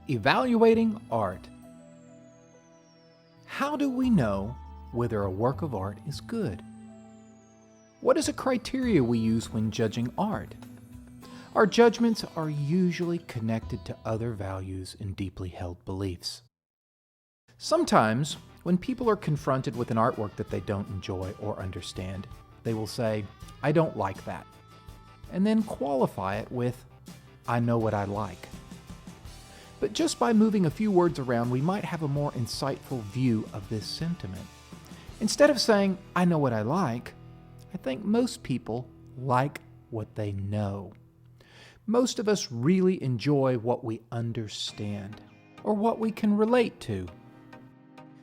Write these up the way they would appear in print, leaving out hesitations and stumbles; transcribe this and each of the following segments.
Evaluating art. How do we know whether a work of art is good? What is a criteria we use when judging art? Our judgments are usually connected to other values and deeply held beliefs. Sometimes, when people are confronted with an artwork that they don't enjoy or understand, they will say, "I don't like that," and then qualify it with, "I know what I like." But just by moving a few words around, we might have a more insightful view of this sentiment. Instead of saying, "I know what I like," I think most people like what they know. Most of us really enjoy what we understand, or what we can relate to.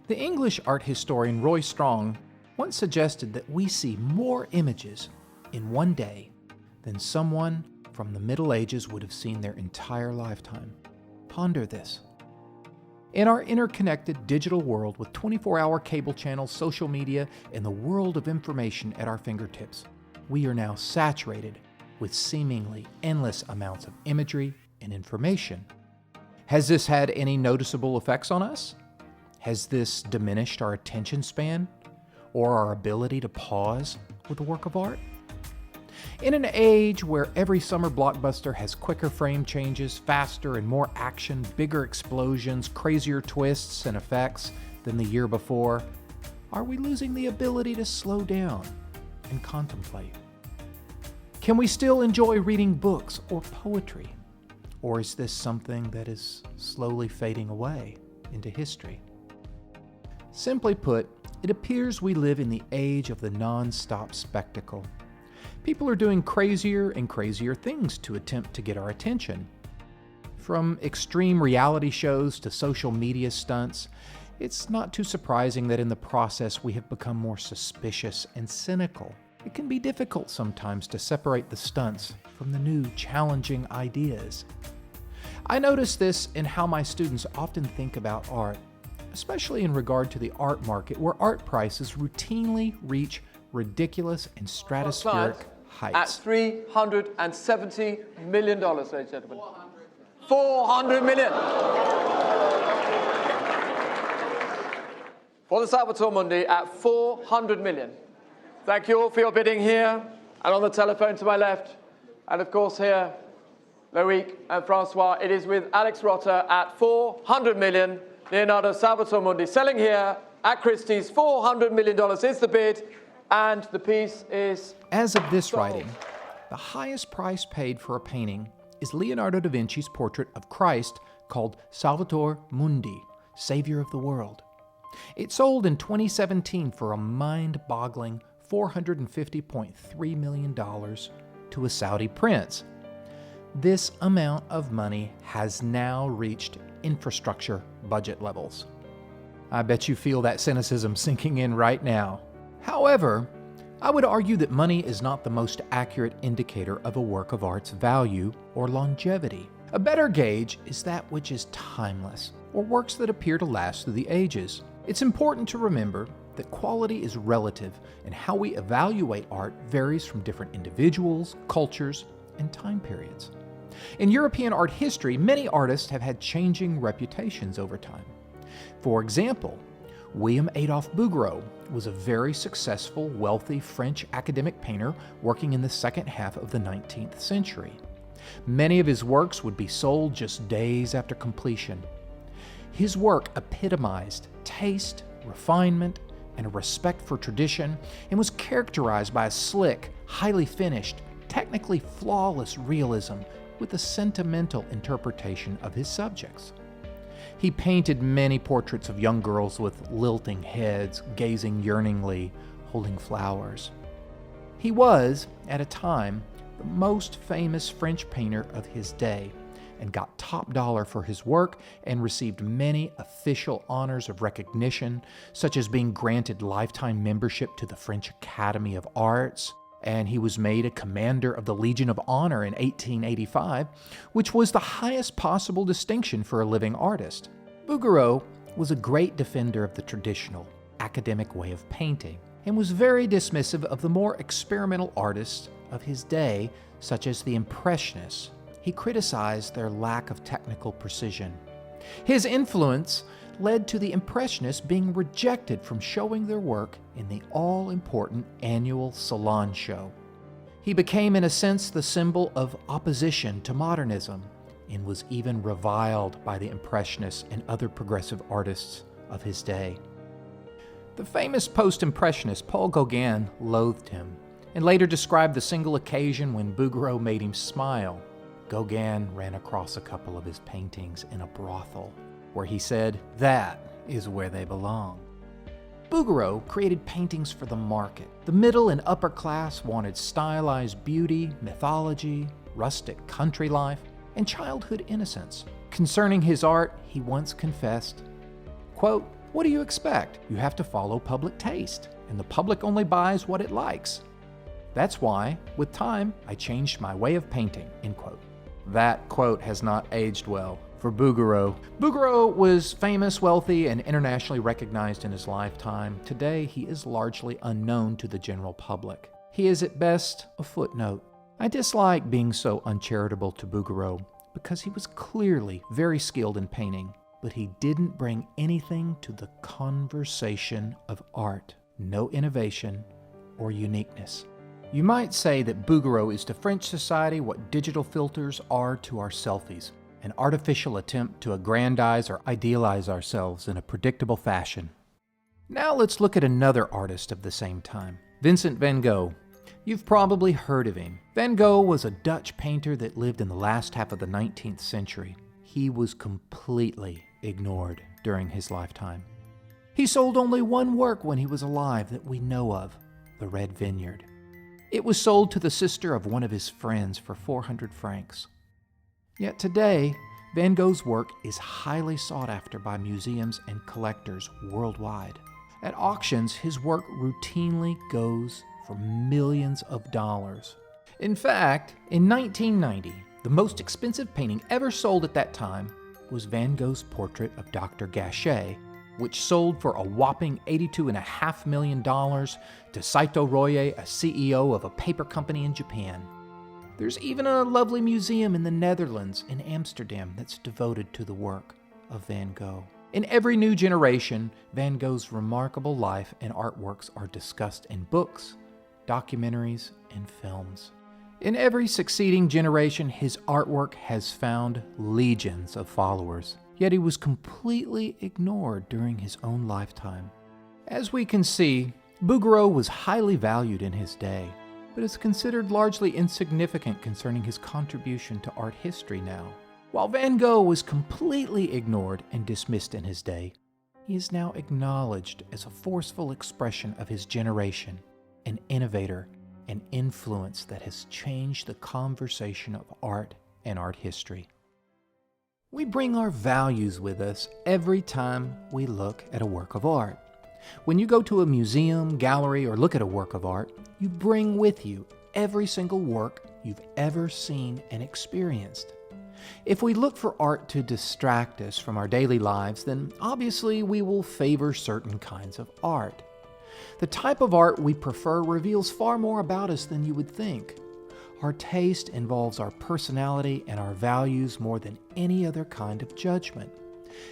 The English art historian Roy Strong once suggested that we see more images in one day than someone from the Middle Ages would have seen their entire lifetime. Ponder this. In our interconnected digital world with 24-hour cable channels, social media, and the world of information at our fingertips, we are now saturated with seemingly endless amounts of imagery and information. Has this had any noticeable effects on us? Has this diminished our attention span or our ability to pause with a work of art? In an age where every summer blockbuster has quicker frame changes, faster and more action, bigger explosions, crazier twists and effects than the year before, are we losing the ability to slow down and contemplate? Can we still enjoy reading books or poetry? Or is this something that is slowly fading away into history? Simply put, it appears we live in the age of the non-stop spectacle. People are doing crazier and crazier things to attempt to get our attention. From extreme reality shows to social media stunts, it's not too surprising that in the process we have become more suspicious and cynical. It can be difficult sometimes to separate the stunts from the new, challenging ideas. I notice this in how my students often think about art, especially in regard to the art market, where art prices routinely reach ridiculous and stratospheric heights. At $370 million, ladies and gentlemen. 400 million. For the Salvator Mundi at 400 million. Thank you all for your bidding here and on the telephone to my left. And of course here, Loic and Francois, it is with Alex Rotter at 400 million. Leonardo Salvator Mundi selling here at Christie's. $400 million is the bid. And the piece is... As of this writing, the highest price paid for a painting is Leonardo da Vinci's portrait of Christ called Salvator Mundi, Savior of the World. It sold in 2017 for a mind-boggling $450.3 million to a Saudi prince. This amount of money has now reached infrastructure budget levels. I bet you feel that cynicism sinking in right now. However, I would argue that money is not the most accurate indicator of a work of art's value or longevity. A better gauge is that which is timeless, or works that appear to last through the ages. It's important to remember that quality is relative, and how we evaluate art varies from different individuals, cultures, and time periods. In European art history, many artists have had changing reputations over time. For example, William Adolphe Bouguereau was a very successful, wealthy French academic painter working in the second half of the 19th century. Many of his works would be sold just days after completion. His work epitomized taste, refinement, and a respect for tradition, and was characterized by a slick, highly finished, technically flawless realism with a sentimental interpretation of his subjects. He painted many portraits of young girls with lilting heads, gazing yearningly, holding flowers. He was, at a time, the most famous French painter of his day, and got top dollar for his work and received many official honors of recognition, such as being granted lifetime membership to the French Academy of Arts, and he was made a Commander of the Legion of Honor in 1885, which was the highest possible distinction for a living artist. Bouguereau was a great defender of the traditional, academic way of painting, and was very dismissive of the more experimental artists of his day, such as the Impressionists. He criticized their lack of technical precision. His influence led to the Impressionists being rejected from showing their work in the all-important annual Salon show. He became, in a sense, the symbol of opposition to modernism and was even reviled by the Impressionists and other progressive artists of his day. The famous post-impressionist Paul Gauguin loathed him and later described the single occasion when Bouguereau made him smile. Gauguin ran across a couple of his paintings in a brothel, where he said, "That is where they belong." Bouguereau created paintings for the market. The middle and upper class wanted stylized beauty, mythology, rustic country life, and childhood innocence. Concerning his art, he once confessed, quote, "What do you expect? You have to follow public taste, and the public only buys what it likes. That's why, with time, I changed my way of painting," end quote. That quote has not aged well for Bouguereau. Bouguereau was famous, wealthy, and internationally recognized in his lifetime. Today, he is largely unknown to the general public. He is at best a footnote. I dislike being so uncharitable to Bouguereau because he was clearly very skilled in painting, but he didn't bring anything to the conversation of art. No innovation or uniqueness. You might say that Bouguereau is to French society what digital filters are to our selfies, an artificial attempt to aggrandize or idealize ourselves in a predictable fashion. Now let's look at another artist of the same time, Vincent van Gogh. You've probably heard of him. Van Gogh was a Dutch painter that lived in the last half of the 19th century. He was completely ignored during his lifetime. He sold only one work when he was alive that we know of, The Red Vineyard. It was sold to the sister of one of his friends for 400 francs. Yet today, Van Gogh's work is highly sought after by museums and collectors worldwide. At auctions, his work routinely goes for millions of dollars. In fact, in 1990, the most expensive painting ever sold at that time was Van Gogh's portrait of Dr. Gachet, which sold for a whopping $82.5 million to Saito Roye, a CEO of a paper company in Japan. There's even a lovely museum in the Netherlands, in Amsterdam, that's devoted to the work of Van Gogh. In every new generation, Van Gogh's remarkable life and artworks are discussed in books, documentaries, and films. In every succeeding generation, his artwork has found legions of followers. Yet he was completely ignored during his own lifetime. As we can see, Bouguereau was highly valued in his day, but is considered largely insignificant concerning his contribution to art history now. While Van Gogh was completely ignored and dismissed in his day, he is now acknowledged as a forceful expression of his generation, an innovator, an influence that has changed the conversation of art and art history. We bring our values with us every time we look at a work of art. When you go to a museum, gallery, or look at a work of art, you bring with you every single work you've ever seen and experienced. If we look for art to distract us from our daily lives, then obviously we will favor certain kinds of art. The type of art we prefer reveals far more about us than you would think. Our taste involves our personality and our values more than any other kind of judgment.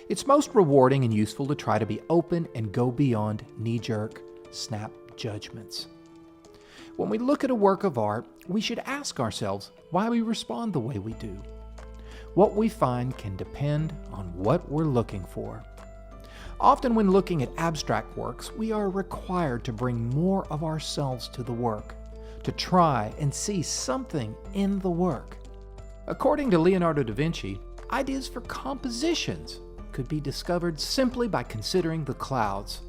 It's most rewarding and useful to try to be open and go beyond knee-jerk, snap judgments. When we look at a work of art, we should ask ourselves why we respond the way we do. What we find can depend on what we're looking for. Often when looking at abstract works, we are required to bring more of ourselves to the work, to try and see something in the work. According to Leonardo da Vinci, ideas for compositions could be discovered simply by considering the clouds.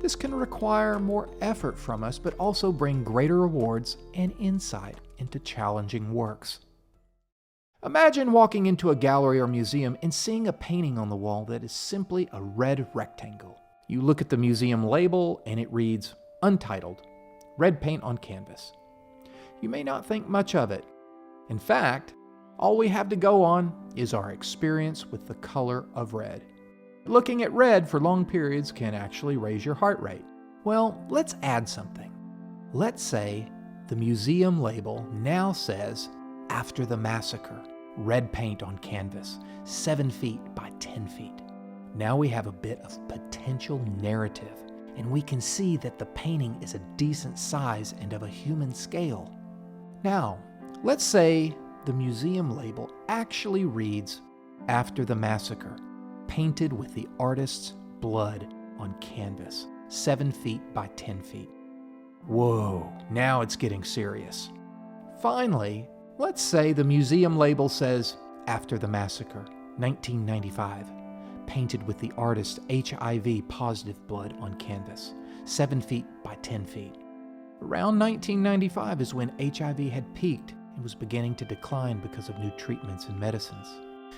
This can require more effort from us, but also bring greater rewards and insight into challenging works. Imagine walking into a gallery or museum and seeing a painting on the wall that is simply a red rectangle. You look at the museum label and it reads, "Untitled, red paint on canvas." You may not think much of it. In fact, all we have to go on is our experience with the color of red. Looking at red for long periods can actually raise your heart rate. Well, let's add something. Let's say the museum label now says, "After the massacre, red paint on canvas, 7 feet by 10 feet. Now we have a bit of potential narrative, and we can see that the painting is a decent size and of a human scale. Now, let's say the museum label actually reads, "After the Massacre, painted with the artist's blood on canvas, 7 feet by 10 feet. Whoa, now it's getting serious. Finally, let's say the museum label says, "After the Massacre, 1995, painted with the artist's HIV positive blood on canvas, 7 feet by 10 feet. Around 1995 is when HIV had peaked and was beginning to decline because of new treatments and medicines.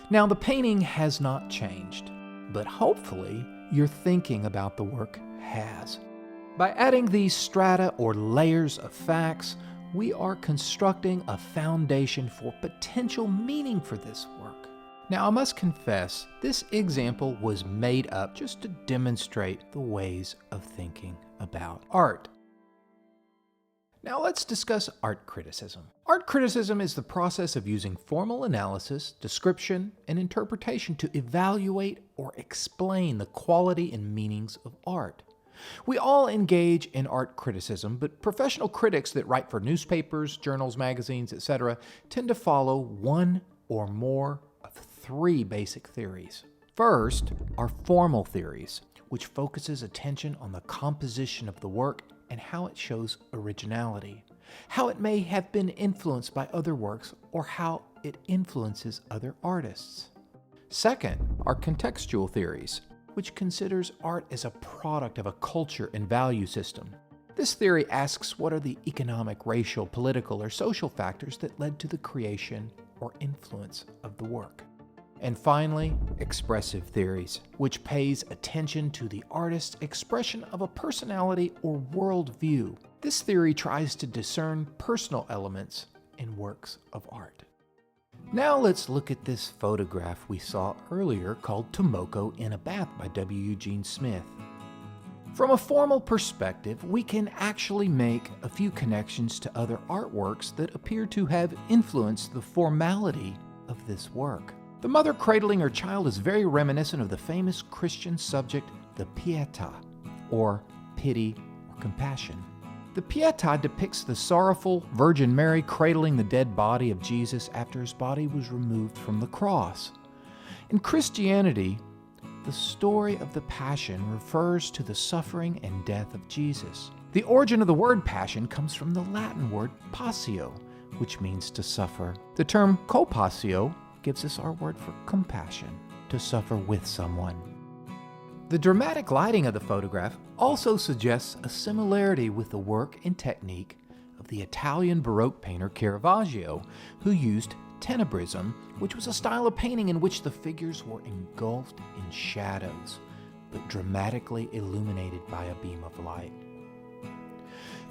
Now, the painting has not changed, but hopefully your thinking about the work has. By adding these strata or layers of facts, we are constructing a foundation for potential meaning for this work. Now, I must confess, this example was made up just to demonstrate the ways of thinking about art. Now let's discuss art criticism. Art criticism is the process of using formal analysis, description, and interpretation to evaluate or explain the quality and meanings of art. We all engage in art criticism, but professional critics that write for newspapers, journals, magazines, etc. tend to follow one or more of three basic theories. First are formal theories, which focuses attention on the composition of the work and how it shows originality, how it may have been influenced by other works, or how it influences other artists. Second are contextual theories, which considers art as a product of a culture and value system. This theory asks what are the economic, racial, political, or social factors that led to the creation or influence of the work. And finally, expressive theories, which pays attention to the artist's expression of a personality or worldview. This theory tries to discern personal elements in works of art. Now let's look at this photograph we saw earlier called Tomoko in a Bath by W. Eugene Smith. From a formal perspective, we can actually make a few connections to other artworks that appear to have influenced the formality of this work. The mother cradling her child is very reminiscent of the famous Christian subject, the Pietà, or pity or compassion. The Pietà depicts the sorrowful Virgin Mary cradling the dead body of Jesus after his body was removed from the cross. In Christianity, the story of the Passion refers to the suffering and death of Jesus. The origin of the word passion comes from the Latin word passio, which means to suffer. The term compassio gives us our word for compassion, to suffer with someone. The dramatic lighting of the photograph also suggests a similarity with the work and technique of the Italian Baroque painter Caravaggio, who used tenebrism, which was a style of painting in which the figures were engulfed in shadows, but dramatically illuminated by a beam of light.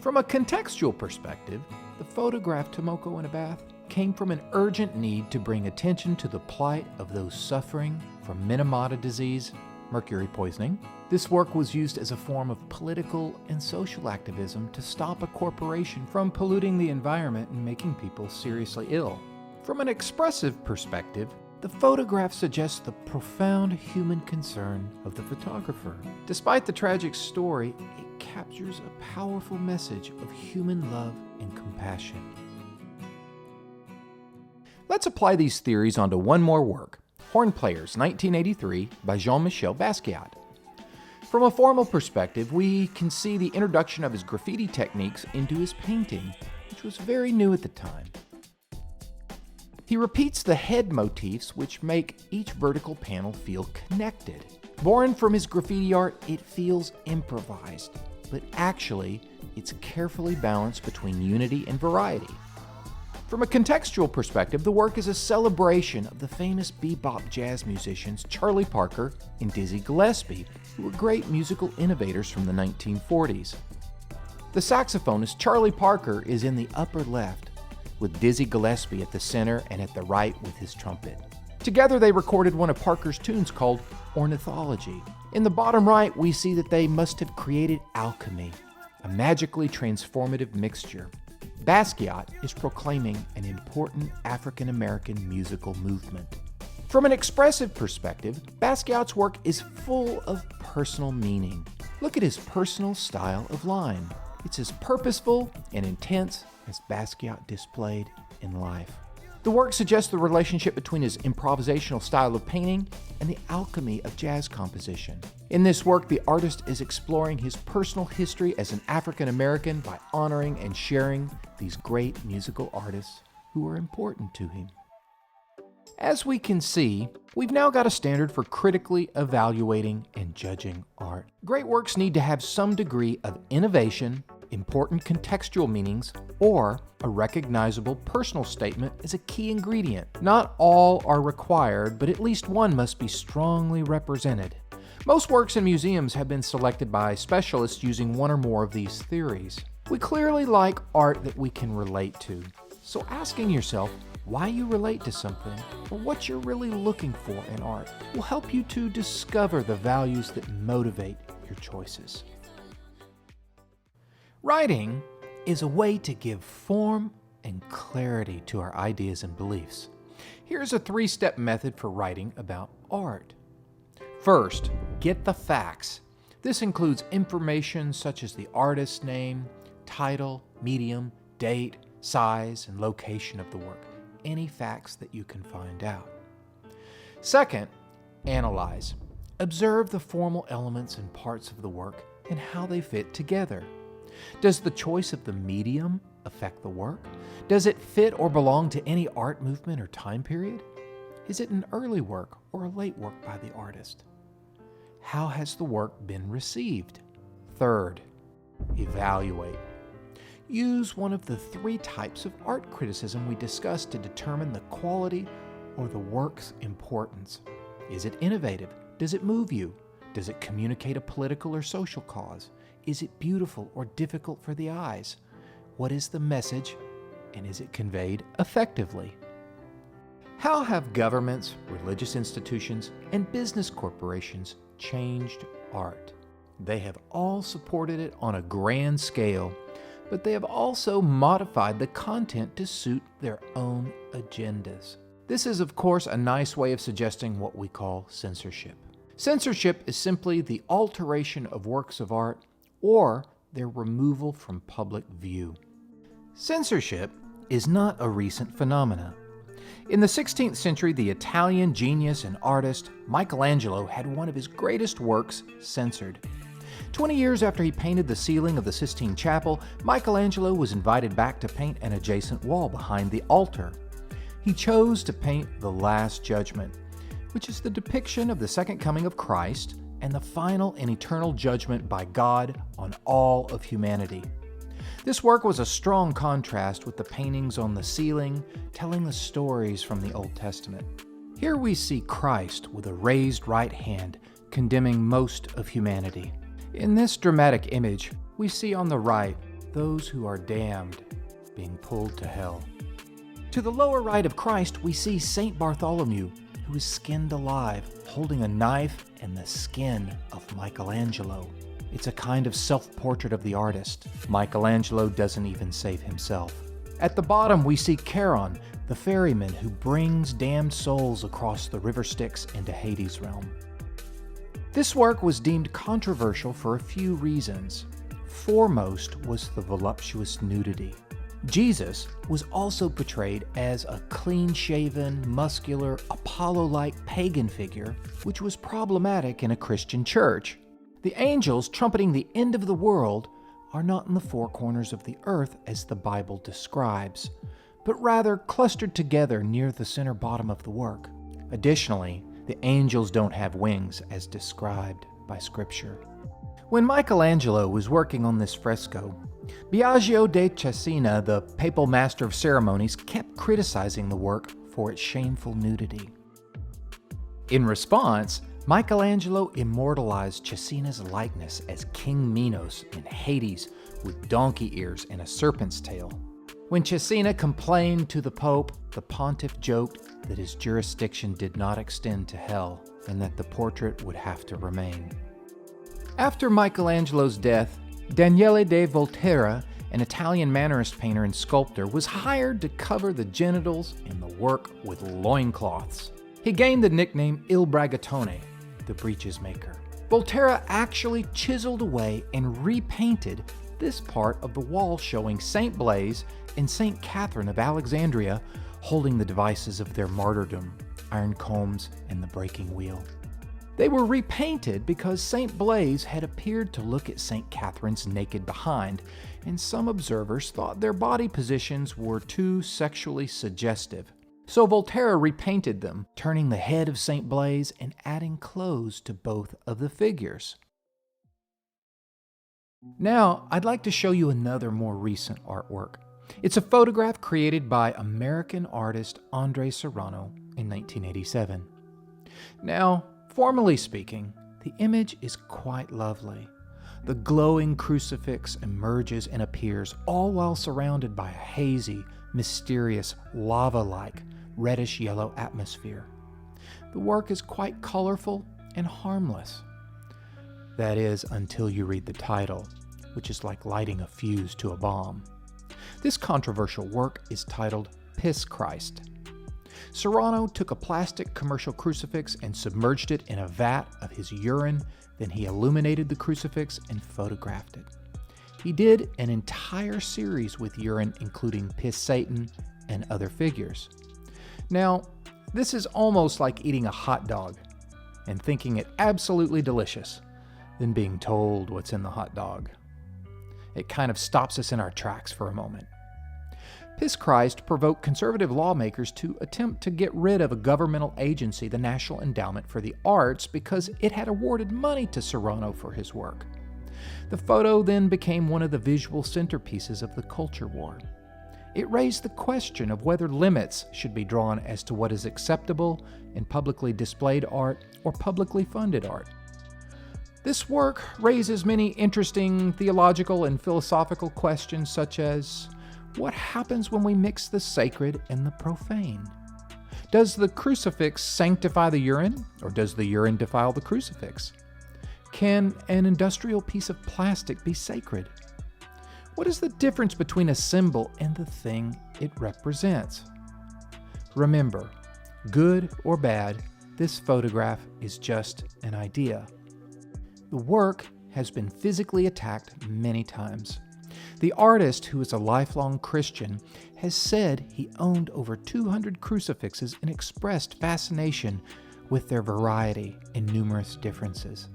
From a contextual perspective, the photograph Tomoko in a Bath came from an urgent need to bring attention to the plight of those suffering from Minamata disease, mercury poisoning. This work was used as a form of political and social activism to stop a corporation from polluting the environment and making people seriously ill. From an expressive perspective, the photograph suggests the profound human concern of the photographer. Despite the tragic story, it captures a powerful message of human love and compassion. Let's apply these theories onto one more work, Horn Players, 1983, by Jean-Michel Basquiat. From a formal perspective, we can see the introduction of his graffiti techniques into his painting, which was very new at the time. He repeats the head motifs which make each vertical panel feel connected. Born from his graffiti art, it feels improvised, but actually, it's carefully balanced between unity and variety. From a contextual perspective, the work is a celebration of the famous bebop jazz musicians Charlie Parker and Dizzy Gillespie, who were great musical innovators from the 1940s. The saxophonist Charlie Parker is in the upper left, with Dizzy Gillespie at the center and at the right with his trumpet. Together they recorded one of Parker's tunes called Ornithology. In the bottom right, we see that they must have created alchemy, a magically transformative mixture. Basquiat is proclaiming an important African-American musical movement. From an expressive perspective, Basquiat's work is full of personal meaning. Look at his personal style of line. It's as purposeful and intense as Basquiat displayed in life. The work suggests the relationship between his improvisational style of painting and the alchemy of jazz composition. In this work, the artist is exploring his personal history as an African American by honoring and sharing these great musical artists who are important to him. As we can see, we've now got a standard for critically evaluating and judging art. Great works need to have some degree of innovation, important contextual meanings, or a recognizable personal statement is a key ingredient. Not all are required, but at least one must be strongly represented. Most works in museums have been selected by specialists using one or more of these theories. We clearly like art that we can relate to. So asking yourself why you relate to something or what you're really looking for in art will help you to discover the values that motivate your choices. Writing is a way to give form and clarity to our ideas and beliefs. Here's a 3-step method for writing about art. First, get the facts. This includes information such as the artist's name, title, medium, date, size, and location of the work. Any facts that you can find out. Second, analyze. Observe the formal elements and parts of the work and how they fit together. Does the choice of the medium affect the work? Does it fit or belong to any art movement or time period? Is it an early work or a late work by the artist? How has the work been received? Third, evaluate. Use one of the 3 types of art criticism we discussed to determine the quality or the work's importance. Is it innovative? Does it move you? Does it communicate a political or social cause? Is it beautiful or difficult for the eyes? What is the message, and is it conveyed effectively? How have governments, religious institutions, and business corporations changed art? They have all supported it on a grand scale, but they have also modified the content to suit their own agendas. This is, of course, a nice way of suggesting what we call censorship. Censorship is simply the alteration of works of art or their removal from public view. Censorship is not a recent phenomenon. In the 16th century, the Italian genius and artist Michelangelo had one of his greatest works censored. 20 years after he painted the ceiling of the Sistine Chapel, Michelangelo was invited back to paint an adjacent wall behind the altar. He chose to paint the Last Judgment, which is the depiction of the second coming of Christ and the final and eternal judgment by God on all of humanity. This work was a strong contrast with the paintings on the ceiling, telling the stories from the Old Testament. Here we see Christ with a raised right hand, condemning most of humanity. In this dramatic image, we see on the right those who are damned being pulled to hell. To the lower right of Christ, we see Saint Bartholomew, who is skinned alive, holding a knife and the skin of Michelangelo. It's a kind of self-portrait of the artist. Michelangelo doesn't even save himself. At the bottom, we see Charon, the ferryman who brings damned souls across the river Styx into Hades' realm. This work was deemed controversial for a few reasons. Foremost was the voluptuous nudity. Jesus was also portrayed as a clean-shaven, muscular, Apollo-like pagan figure, which was problematic in a Christian church. The angels trumpeting the end of the world are not in the 4 corners of the earth as the Bible describes, but rather clustered together near the center bottom of the work. Additionally, the angels don't have wings as described by Scripture. When Michelangelo was working on this fresco, Biagio de Cesena, the papal master of ceremonies, kept criticizing the work for its shameful nudity. In response, Michelangelo immortalized Cesena's likeness as King Minos in Hades with donkey ears and a serpent's tail. When Cesena complained to the Pope, the pontiff joked that his jurisdiction did not extend to hell and that the portrait would have to remain. After Michelangelo's death, Daniele de Volterra, an Italian Mannerist painter and sculptor, was hired to cover the genitals in the work with loincloths. He gained the nickname Il Bragatone, the breeches maker. Volterra actually chiseled away and repainted this part of the wall showing Saint Blaise and Saint Catherine of Alexandria holding the devices of their martyrdom, iron combs and the breaking wheel. They were repainted because Saint Blaise had appeared to look at Saint Catherine's naked behind, and some observers thought their body positions were too sexually suggestive. So Volterra repainted them, turning the head of Saint Blaise and adding clothes to both of the figures. Now, I'd like to show you another more recent artwork. It's a photograph created by American artist Andre Serrano in 1987. Now, formally speaking, the image is quite lovely. The glowing crucifix emerges and appears, all while surrounded by a hazy, mysterious, lava-like, reddish-yellow atmosphere. The work is quite colorful and harmless. That is, until you read the title, which is like lighting a fuse to a bomb. This controversial work is titled Piss Christ. Serrano took a plastic commercial crucifix and submerged it in a vat of his urine, then he illuminated the crucifix and photographed it. He did an entire series with urine, including Piss Satan and other figures. Now, this is almost like eating a hot dog and thinking it absolutely delicious, then being told what's in the hot dog. It kind of stops us in our tracks for a moment. Piss Christ provoked conservative lawmakers to attempt to get rid of a governmental agency, the National Endowment for the Arts, because it had awarded money to Serrano for his work. The photo then became one of the visual centerpieces of the culture war. It raised the question of whether limits should be drawn as to what is acceptable in publicly displayed art or publicly funded art. This work raises many interesting theological and philosophical questions, such as, what happens when we mix the sacred and the profane? Does the crucifix sanctify the urine, or does the urine defile the crucifix? Can an industrial piece of plastic be sacred? What is the difference between a symbol and the thing it represents? Remember, good or bad, this photograph is just an idea. The work has been physically attacked many times. The artist, who is a lifelong Christian, has said he owned over 200 crucifixes and expressed fascination with their variety and numerous differences.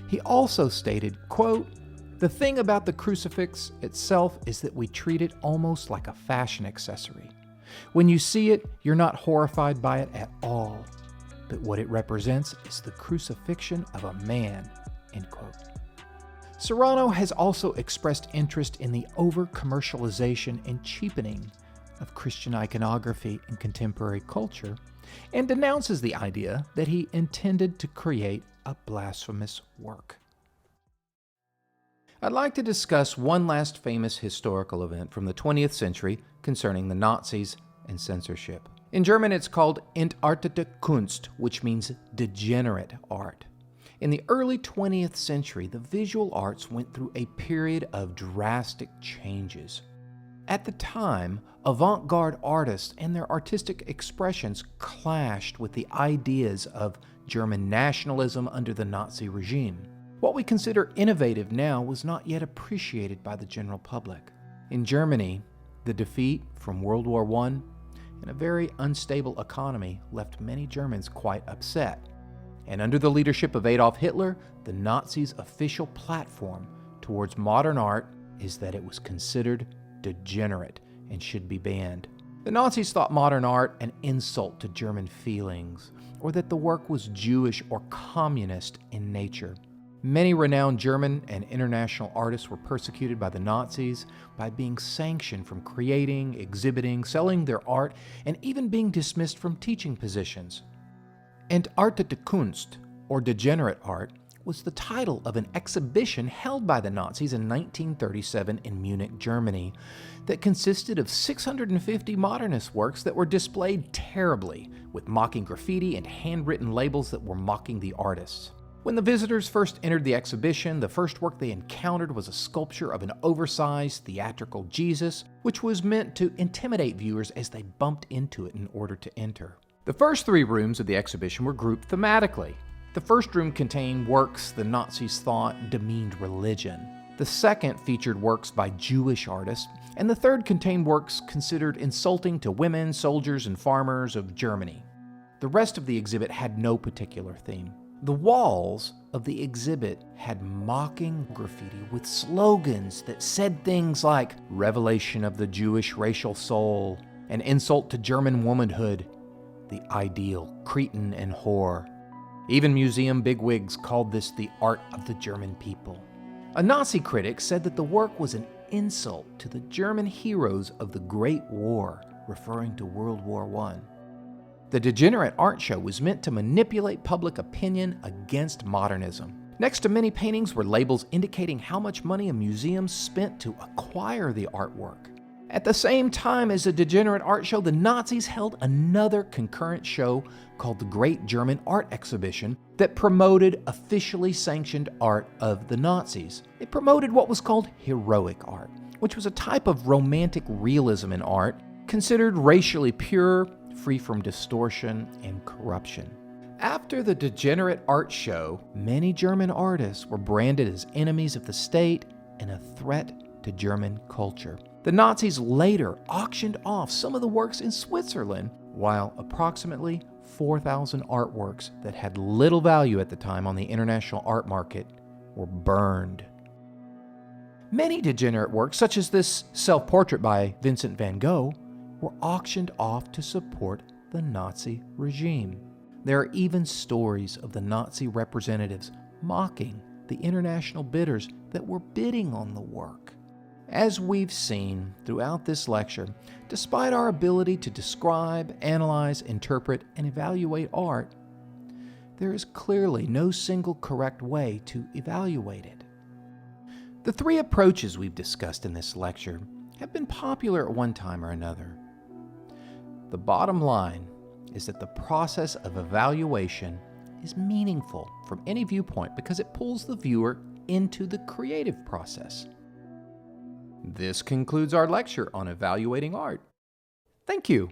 He also stated, quote, "The thing about the crucifix itself is that we treat it almost like a fashion accessory. When you see it, you're not horrified by it at all. But what it represents is the crucifixion of a man," end quote. Serrano has also expressed interest in the over-commercialization and cheapening of Christian iconography in contemporary culture, and denounces the idea that he intended to create a blasphemous work. I'd like to discuss one last famous historical event from the 20th century concerning the Nazis and censorship. In German, it's called entartete Kunst, which means degenerate art. In the early 20th century, the visual arts went through a period of drastic changes. At the time, avant-garde artists and their artistic expressions clashed with the ideas of German nationalism under the Nazi regime. What we consider innovative now was not yet appreciated by the general public. In Germany, the defeat from World War I and a very unstable economy left many Germans quite upset. And under the leadership of Adolf Hitler, the Nazis' official platform towards modern art is that it was considered degenerate and should be banned. The Nazis thought modern art an insult to German feelings, or that the work was Jewish or communist in nature. Many renowned German and international artists were persecuted by the Nazis by being sanctioned from creating, exhibiting, selling their art, and even being dismissed from teaching positions. Entartete Kunst, or degenerate art, was the title of an exhibition held by the Nazis in 1937 in Munich, Germany, that consisted of 650 modernist works that were displayed terribly, with mocking graffiti and handwritten labels that were mocking the artists. When the visitors first entered the exhibition, the first work they encountered was a sculpture of an oversized theatrical Jesus, which was meant to intimidate viewers as they bumped into it in order to enter. The first 3 rooms of the exhibition were grouped thematically. The first room contained works the Nazis thought demeaned religion. The second featured works by Jewish artists, and the third contained works considered insulting to women, soldiers, and farmers of Germany. The rest of the exhibit had no particular theme. The walls of the exhibit had mocking graffiti with slogans that said things like "Revelation of the Jewish racial soul," "An insult to German womanhood," "The ideal, cretin and whore." Even museum bigwigs called this the art of the German people. A Nazi critic said that the work was an insult to the German heroes of the Great War, referring to World War I. The Degenerate art show was meant to manipulate public opinion against modernism. Next to many paintings were labels indicating how much money a museum spent to acquire the artwork. At the same time as the Degenerate art show, the Nazis held another concurrent show called the Great German Art Exhibition that promoted officially sanctioned art of the Nazis. It promoted what was called heroic art, which was a type of romantic realism in art considered racially pure, free from distortion and corruption. After the Degenerate art show, many German artists were branded as enemies of the state and a threat to German culture. The Nazis later auctioned off some of the works in Switzerland, while approximately 4,000 artworks that had little value at the time on the international art market were burned. Many degenerate works, such as this self-portrait by Vincent van Gogh, were auctioned off to support the Nazi regime. There are even stories of the Nazi representatives mocking the international bidders that were bidding on the work. As we've seen throughout this lecture, despite our ability to describe, analyze, interpret, and evaluate art, there is clearly no single correct way to evaluate it. The 3 approaches we've discussed in this lecture have been popular at one time or another. The bottom line is that the process of evaluation is meaningful from any viewpoint because it pulls the viewer into the creative process. This concludes our lecture on evaluating art. Thank you.